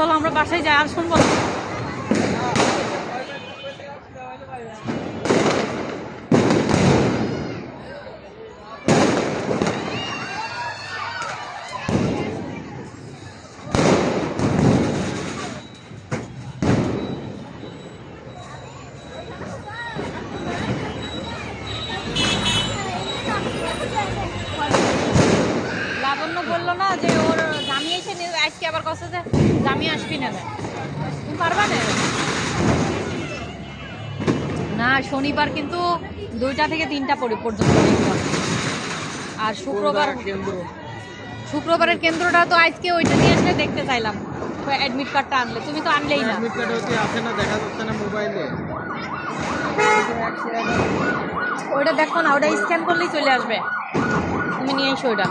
চলো আমরা বাসায় যাই, আর শুনবো না। লাবণ্য বললো না যে ওর জামি এসে আজকে আবার কষ্ট যে জামি আসবি না, তুমি পারবা না? না, শনিবার কিন্তু 2টা থেকে 3টা পর্যন্ত, আর শুক্রবারের কেন্দ্রটা তো আজকে ওইটা নিয়ে আসলে দেখতে চাইলাম, অ্যাডমিট কার্ডটা আনলে, তুমি তো আনলেই না। অ্যাডমিট কার্ড হচ্ছে আছে না, দেখা যাচ্ছে না মোবাইলে। ওইটা দেখো না, ওটা স্ক্যান করলেই চলে আসবে, তুমি নিয়ে এসো ওইটা।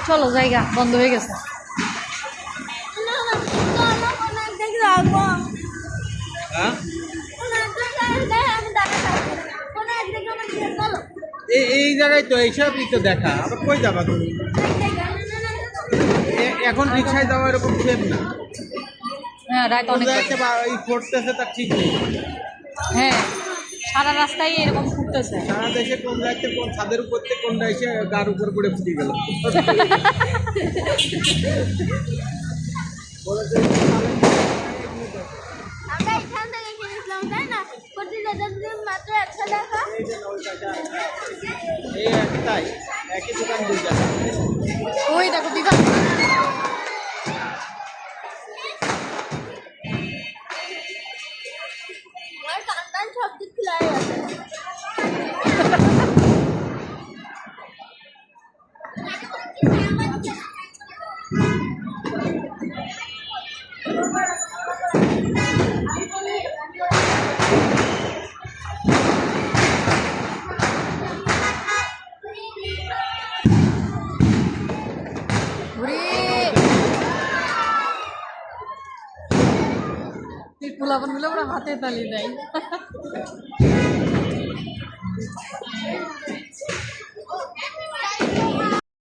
চলো, জায়গা বন্ধ হয়ে গেছে। এই জায়গায় তো এইসবই তো দেখা, আবার কই যাবা তুমি? এখন রিক্সায় যাওয়া এরকম সেফ না। হ্যাঁ, রাত অনেক এই ফুটতেছে তার ঠিক নেই। হ্যাঁ, সারা রাস্তায় এরকম ফুটতেছে। সারা দেশে কোন যাইতে কোন ছাদের উপর থেকে কোনটা এসে গার উপর পড়ে ফুটে গেল। আমরা এখান থেকে কিনেছিলাম, তাই না? প্রতি লিটার মাত্র 100 টাকা। এই একটাই, একই দোকান দুইটা। ওই দেখো দিদা, আমার কান সব দিক খোলা হয়ে গেছে। পোলাপন মিলে ওরা হাতে তালি দেয়।